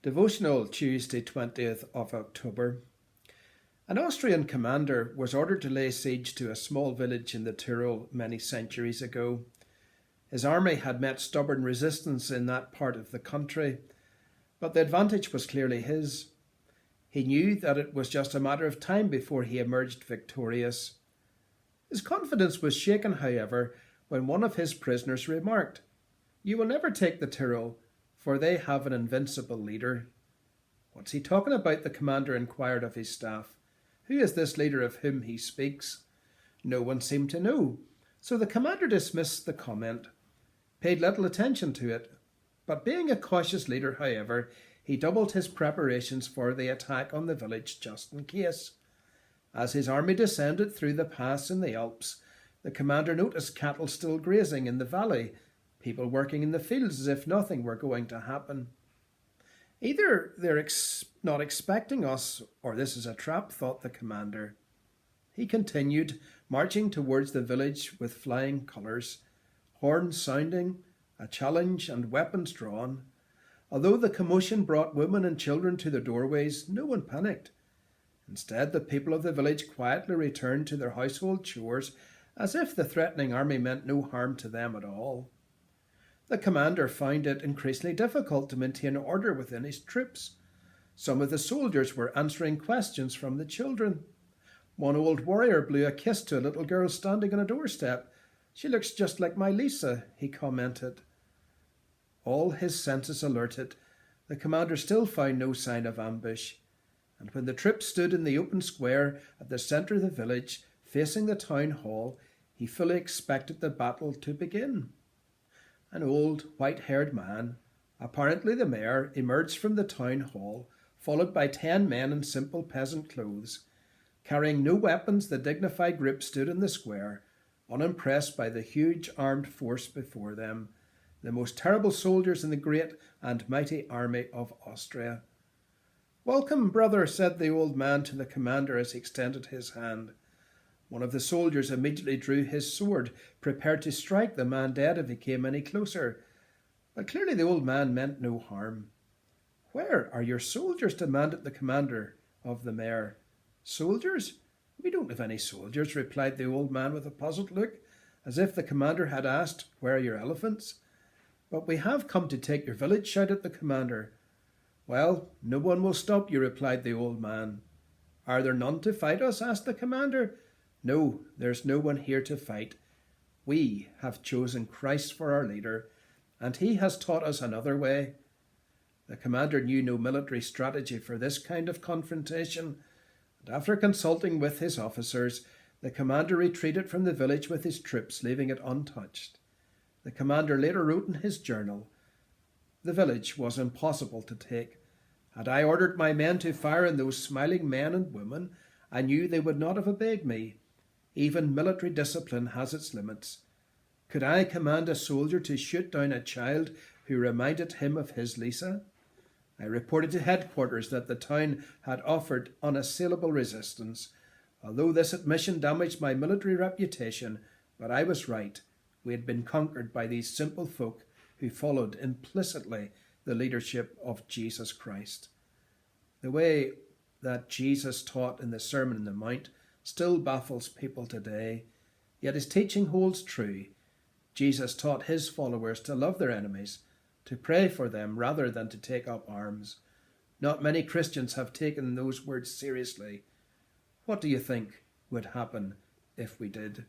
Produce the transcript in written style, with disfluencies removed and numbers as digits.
Devotional Tuesday 20th of October. An Austrian commander was ordered to lay siege to a small village in the Tyrol many centuries ago. His army had met stubborn resistance in that part of the country, but the advantage was clearly his. He knew that it was just a matter of time before he emerged victorious. His confidence was shaken, however, when one of his prisoners remarked, "You will never take the Tyrol, for they have an invincible leader." "What's he talking about?" the commander inquired of his staff. "Who is this leader of whom he speaks?" No one seemed to know, so the commander dismissed the comment, paid little attention to it. But being a cautious leader, however, he doubled his preparations for the attack on the village just in case. As his army descended through the pass in the Alps, the commander noticed cattle still grazing in the valley, people working in the fields as if nothing were going to happen. Either they're not expecting us, or this is a trap, thought the commander. He continued, marching towards the village with flying colours, horns sounding, a challenge and weapons drawn. Although the commotion brought women and children to the doorways, no one panicked. Instead, the people of the village quietly returned to their household chores, as if the threatening army meant no harm to them at all. The commander found it increasingly difficult to maintain order within his troops. Some of the soldiers were answering questions from the children. One old warrior blew a kiss to a little girl standing on a doorstep. "She looks just like my Lisa," he commented. All his senses alerted, the commander still found no sign of ambush. And when the troops stood in the open square at the centre of the village, facing the town hall, he fully expected the battle to begin. An old, white-haired man, apparently the mayor, emerged from the town hall, followed by 10 men in simple peasant clothes. Carrying no weapons, the dignified group stood in the square, unimpressed by the huge armed force before them, the most terrible soldiers in the great and mighty army of Austria. "Welcome, brother," said the old man to the commander as he extended his hand. One of the soldiers immediately drew his sword, prepared to strike the man dead if he came any closer. But clearly the old man meant no harm. "Where are your soldiers?" demanded the commander of the mayor. "Soldiers? We don't have any soldiers," replied the old man with a puzzled look, as if the commander had asked, "Where are your elephants?" "But we have come to take your village," shouted the commander. "Well, no one will stop you," replied the old man. "Are there none to fight us?" asked the commander. "No, there's no one here to fight. We have chosen Christ for our leader, and he has taught us another way." The commander knew no military strategy for this kind of confrontation, and after consulting with his officers, the commander retreated from the village with his troops, leaving it untouched. The commander later wrote in his journal, "The village was impossible to take. Had I ordered my men to fire on those smiling men and women, I knew they would not have obeyed me. Even military discipline has its limits. Could I command a soldier to shoot down a child who reminded him of his Lisa? I reported to headquarters that the town had offered unassailable resistance. Although this admission damaged my military reputation, but I was right. We had been conquered by these simple folk who followed implicitly the leadership of Jesus Christ." The way that Jesus taught in the Sermon on the Mount still baffles people today, yet his teaching holds true. Jesus taught his followers to love their enemies, to pray for them rather than to take up arms. Not many Christians have taken those words seriously. What do you think would happen if we did?